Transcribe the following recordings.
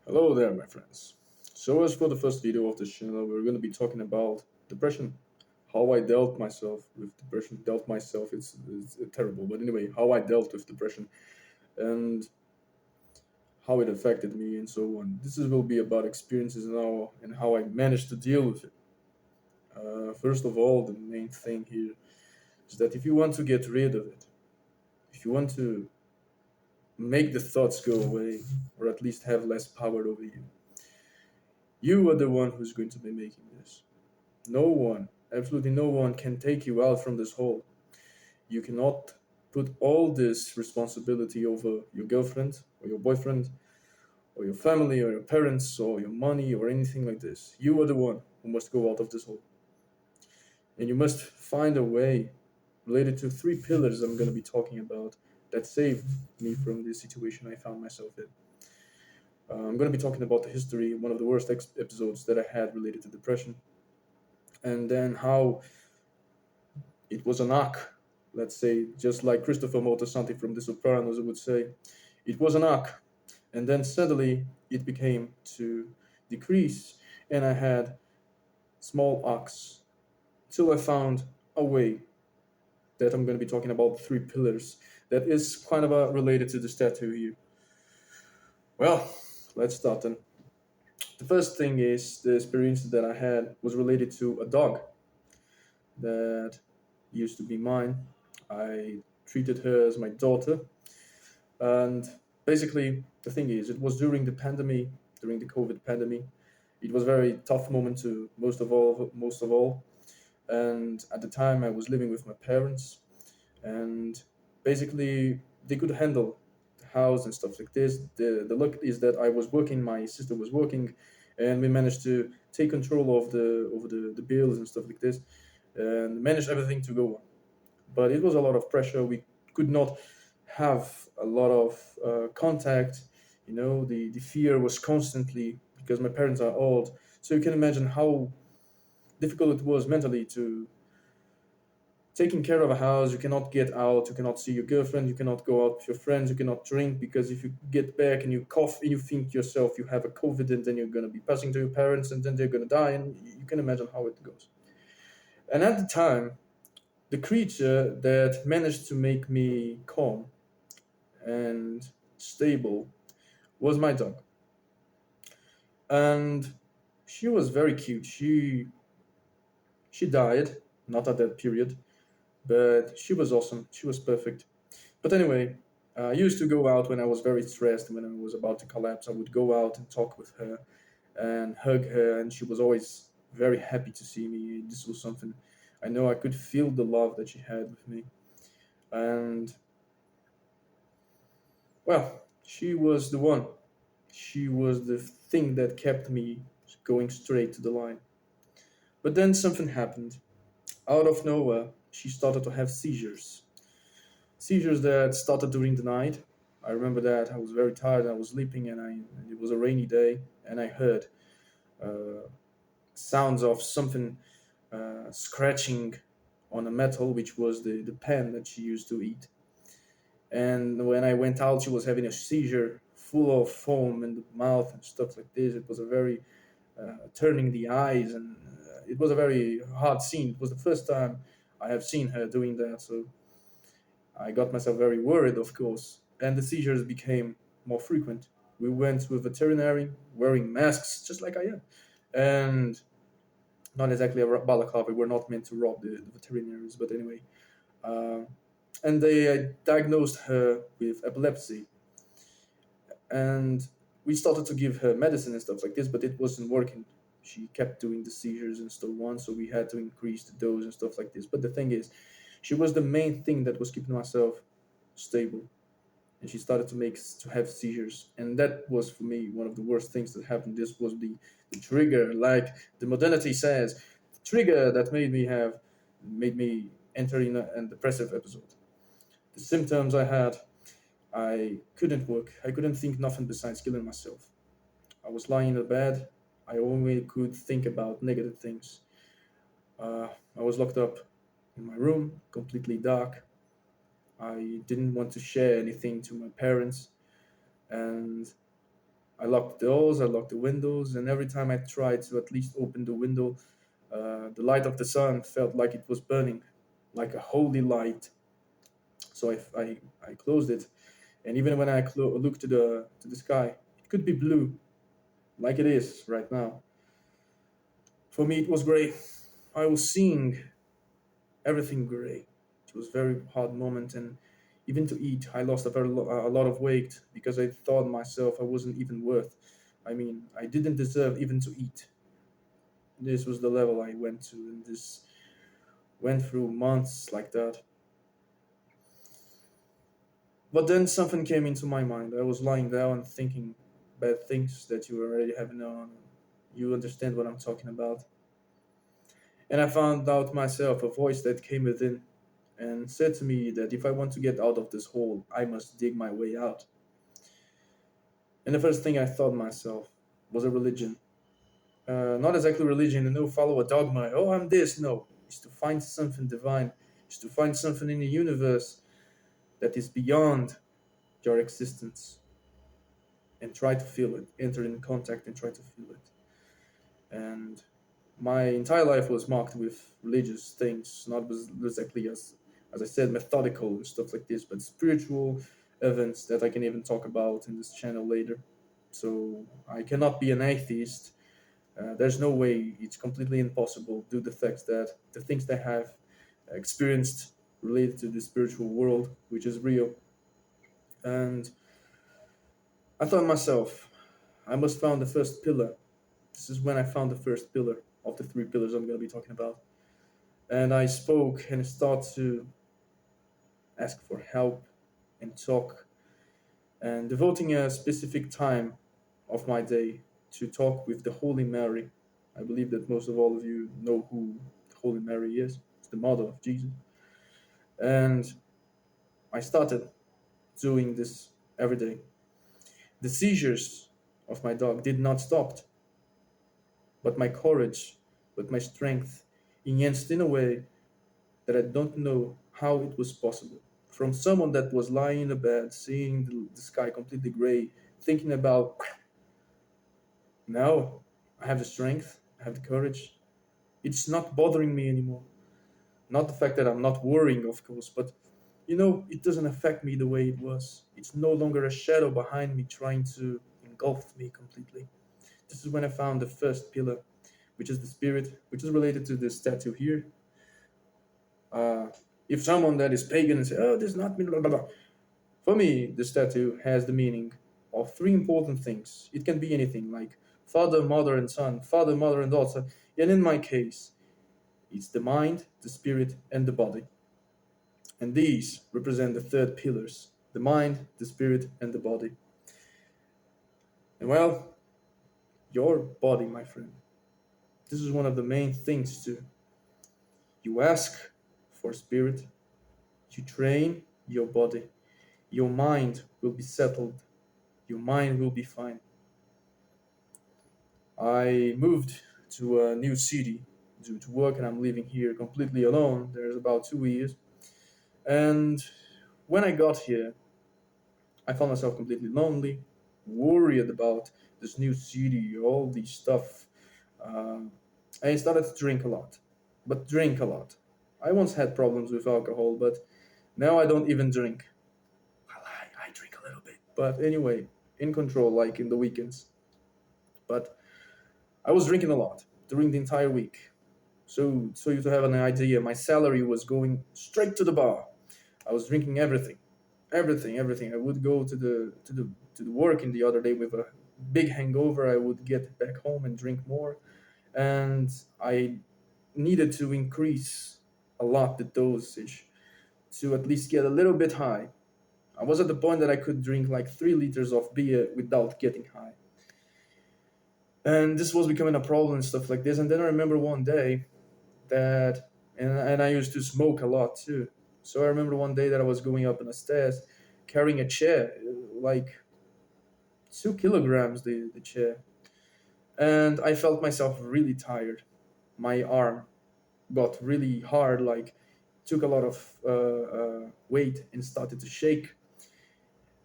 Hello there, my friends. So, as for the first video of this channel, we're going to be talking about depression, how I dealt myself with depression. Dealt myself, it's terrible, but anyway, how I dealt with depression and how it affected me and so on. Will be about experiences now and how I managed to deal with it. First of all, the main thing here is that if you want to get rid of it, if you want to make the thoughts go away, or at least have less power over you, you are the one who's going to be making this. No one, absolutely no one, can take you out from this hole. You cannot put all this responsibility over your girlfriend or your boyfriend or your family or your parents or your money or anything like this. You are the one who must go out of this hole. And you must find a way related to three pillars I'm going to be talking about that saved me from this situation I found myself in. I'm going to be talking about the history, one of the worst episodes that I had related to depression, and then how it was an arc. Let's say, just like Christopher Moltisanti from The Sopranos would say, it was an arc. And then suddenly it became to decrease, and I had small arcs till I found a way that I'm going to be talking about three pillars that is kind of related to this tattoo here. Well, let's start then. The first thing is the experience that I had was related to a dog that used to be mine. I treated her as my daughter. And basically, the thing is, it was during the pandemic, during the COVID pandemic. It was a very tough moment to most of all. And at the time, I was living with my parents, and basically, they could handle the house and stuff like this. The luck is that I was working, my sister was working, and we managed to take control of the bills and stuff like this, and manage everything to go on. But it was a lot of pressure. We could not have a lot of contact. The fear was constantly because my parents are old. So you can imagine how difficult it was mentally to taking care of a house. You cannot get out, you cannot see your girlfriend, you cannot go out with your friends, you cannot drink because if you get back and you cough and you think yourself you have a COVID, and then you're going to be passing to your parents and then they're going to die, and you can imagine how it goes. And at the time, the creature that managed to make me calm and stable was my dog. And she was very cute. She died, not at that period, but she was awesome. She was perfect. But anyway, I used to go out when I was very stressed, when I was about to collapse. I would go out and talk with her and hug her, and she was always very happy to see me. This was something I know I could feel the love that she had with me. And well, she was the one. She was the thing that kept me going straight to the line. But then something happened. Out of nowhere, she started to have seizures. Seizures that started during the night. I remember that I was very tired. I was sleeping, and it was a rainy day, and I heard uh, sounds of something scratching on a metal, which was the pen that she used to eat. And when I went out, she was having a seizure, full of foam in the mouth and stuff like this. It was a very turning the eyes, and it was a very hard scene. It was the first time I have seen her doing that, so I got myself very worried, of course, and the seizures became more frequent. We went to a veterinary wearing masks, just like I am, and not exactly a balaclava. We're not meant to rob the veterinaries, but anyway. Um, and they diagnosed her with epilepsy, and we started to give her medicine and stuff like this, but it wasn't working. She kept doing the seizures and so on, so we had to increase the dose and stuff like this. But the thing is, she was the main thing that was keeping myself stable, and she started to have seizures, and that was for me one of the worst things that happened. This was the trigger, like the modernity says, the trigger that made me enter in a depressive episode. The symptoms I had, I couldn't work. I couldn't think nothing besides killing myself. I was lying in the bed. I only could think about negative things. I was locked up in my room, completely dark. I didn't want to share anything to my parents, and I locked the doors, I locked the windows, and every time I tried to at least open the window, the light of the sun felt like it was burning, like a holy light. So I closed it, and even when I looked to the sky, it could be blue, like it is right now. For me, it was gray. I was seeing everything gray. It was a very hard moment, and even to eat, I lost a lot of weight because I thought myself I wasn't even worth. I mean, I didn't deserve even to eat. This was the level I went to, and this went through months like that. But then something came into my mind. I was lying down and thinking bad things that you already have known. You understand what I'm talking about. And I found out myself a voice that came within and said to me that if I want to get out of this hole, I must dig my way out. And the first thing I thought myself was a religion. Not exactly religion, no, follow a dogma. Oh, I'm this. No, it's to find something divine. It's to find something in the universe that is beyond your existence and try to feel it. Enter in contact and try to feel it. And my entire life was marked with religious things, not exactly as I said, methodical and stuff like this, but spiritual events that I can even talk about in this channel later. So I cannot be an atheist. There's no way. It's completely impossible due to the things that I have experienced related to the spiritual world, which is real. And I thought myself, I must found the first pillar. This is when I found the first pillar of the three pillars I'm going to be talking about. And I spoke and started to ask for help and talk and devoting a specific time of my day to talk with the Holy Mary. I believe that most of all of you know who the Holy Mary is. It's the mother of Jesus. And I started doing this every day. The seizures of my dog did not stop, but my courage, but my strength enhanced in a way that I don't know how it was possible. From someone that was lying in a bed, seeing the sky completely gray, thinking about, now I have the strength, I have the courage. It's not bothering me anymore. Not the fact that I'm not worrying, of course, but it doesn't affect me the way it was. It's no longer a shadow behind me trying to engulf me completely. This is when I found the first pillar, which is the spirit, which is related to this statue here. Uh, if someone that is pagan and say, "Oh, this is not me," blah, blah, blah. For me, the statue has the meaning of three important things. It can be anything like father, mother, and son, father, mother, and daughter. And in my case, it's the mind, the spirit, and the body. And these represent the third pillars, the mind, the spirit, and the body. And well, your body, my friend, this is one of the main things too. You ask for spirit, you train your body, your mind will be settled, your mind will be fine. I moved to a new city due to work, and I'm living here completely alone. There's about 2 years. And when I got here, I found myself completely lonely, worried about this new city, all these stuff. Um, I started to drink a lot, but drink a lot. I once had problems with alcohol, but now I don't even drink. Well, I drink a little bit. But anyway, in control, like in the weekends. But I was drinking a lot during the entire week. So you to have an idea, my salary was going straight to the bar. I was drinking everything, everything. I would go to the work in the other day with a big hangover. I would get back home and drink more, and I needed to increase a lot the dosage to at least get a little bit high. I was at the point that I could drink like 3 liters of beer without getting high, and this was becoming a problem and stuff like this. And then I remember one day that and I used to smoke a lot too. So I remember one day that I was going up in the stairs carrying a chair, like 2 kilograms the chair. And I felt myself really tired. My arm got really hard, like took a lot of weight and started to shake.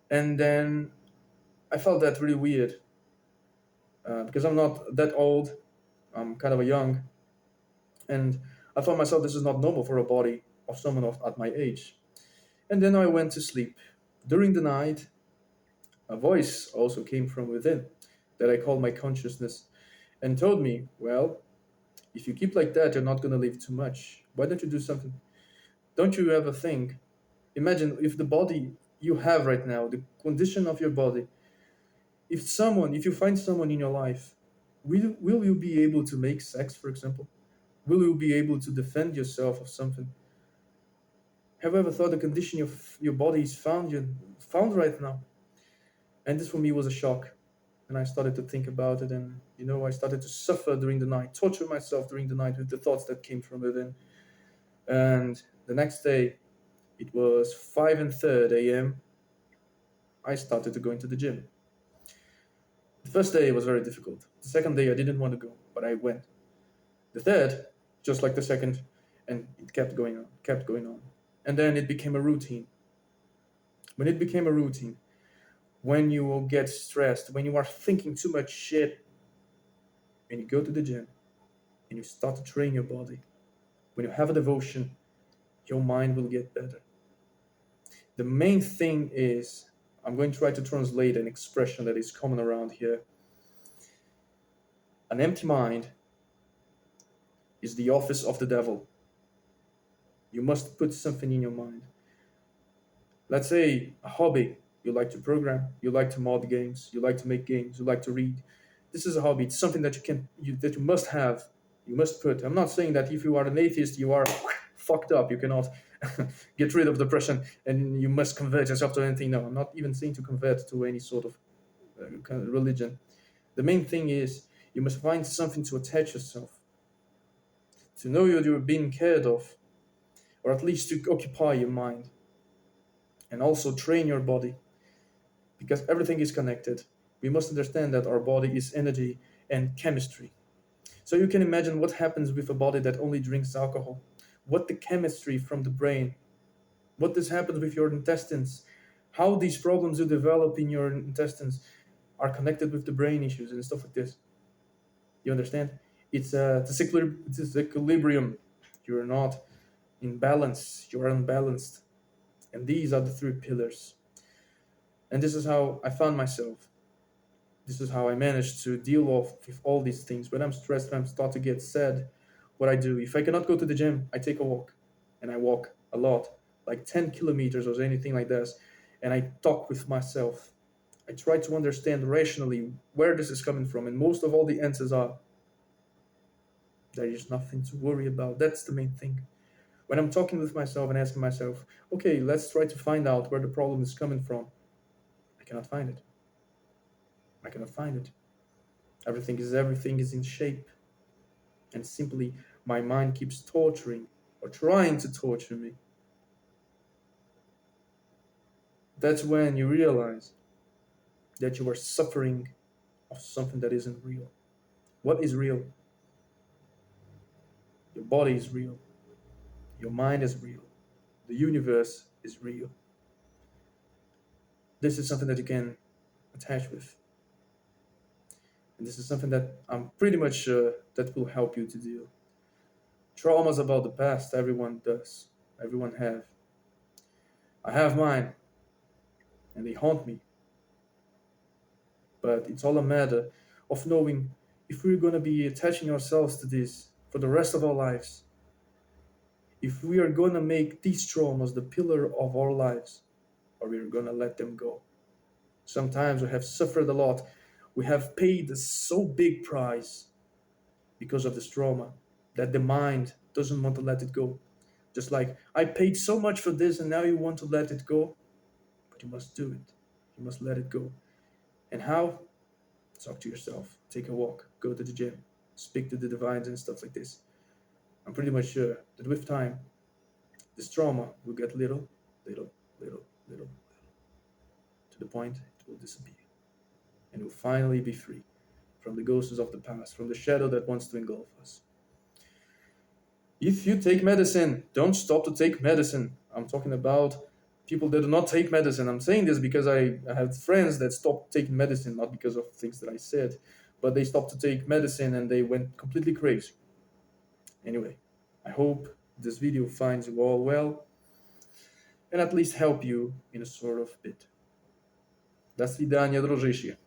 And then I felt that really weird. because I'm not that old. I'm kind of a young, and I thought myself this is not normal for a body of someone at my age. And then I went to sleep. During the night, a voice also came from within that I called my consciousness and told me, well, if you keep like that, you're not going to live too much. Why don't you do something? Don't you ever think? Imagine if the body you have right now, the condition of your body, if you find someone in your life, will you be able to make sex, for example? Will you be able to defend yourself of something? Have you ever thought the condition of your body is found right now? And this for me was a shock. And I started to think about it, and I started to suffer during the night, torture myself during the night with the thoughts that came from within. And the next day, it was 5:30 a.m. I started to go into the gym. The first day was very difficult. The second day I didn't want to go, but I went. The third, just like the second, and it kept going on, kept going on. And then it became a routine. When it became a routine, when you will get stressed, when you are thinking too much shit, and you go to the gym and you start to train your body, when you have a devotion, your mind will get better. The main thing is, I'm going to try to translate an expression that is common around here. An empty mind is the office of the devil. You must put something in your mind. Let's say a hobby. You like to program, you like to mod games, you like to make games, you like to read. This is a hobby. It's something that that you must have. You must put. I'm not saying that if you are an atheist, you are fucked up. You cannot get rid of depression and you must convert yourself to anything. No, I'm not even saying to convert to any sort of kind of religion. The main thing is you must find something to attach yourself, to know you're being cared of, or at least to occupy your mind, and also train your body, because everything is connected. We must understand that our body is energy and chemistry. So you can imagine what happens with a body that only drinks alcohol, what the chemistry from the brain, what this happens with your intestines, how these problems you develop in your intestines are connected with the brain issues and stuff like this. You understand? It's equilibrium. You're not in balance. You are unbalanced. And these are the three pillars. And this is how I found myself. This is how I managed to deal with all these things. When I'm stressed, when I start to get sad, what I do, if I cannot go to the gym, I take a walk. And I walk a lot, like 10 kilometers or anything like this. And I talk with myself. I try to understand rationally where this is coming from. And most of all the answers are, there is nothing to worry about. That's the main thing. When I'm talking with myself and asking myself, okay, let's try to find out where the problem is coming from, I cannot find it. I cannot find it. Everything is in shape. And simply my mind keeps torturing or trying to torture me. That's when you realize that you are suffering of something that isn't real. What is real? Your body is real. Your mind is real. The universe is real. This is something that you can attach with. And this is something that I'm pretty much sure that will help you to deal. Traumas about the past, everyone does. Everyone have. I have mine, and they haunt me. But it's all a matter of knowing if we're going to be attaching ourselves to this for the rest of our lives, if we are going to make these traumas the pillar of our lives, or we're going to let them go. Sometimes we have suffered a lot. We have paid a so big price because of this trauma that the mind doesn't want to let it go. Just like, I paid so much for this and now you want to let it go, but you must do it. You must let it go. And how? Talk to yourself, take a walk, go to the gym, speak to the divines and stuff like this. I'm pretty much sure that with time, this trauma will get little, little, little, little, to the point it will disappear. And we'll finally be free from the ghosts of the past, from the shadow that wants to engulf us. If you take medicine, don't stop to take medicine. I'm talking about people that do not take medicine. I'm saying this because I have friends that stopped taking medicine, not because of things that I said, but they stopped to take medicine and they went completely crazy. Anyway, I hope this video finds you all well and at least help you in a sort of bit. До свидания, дружище.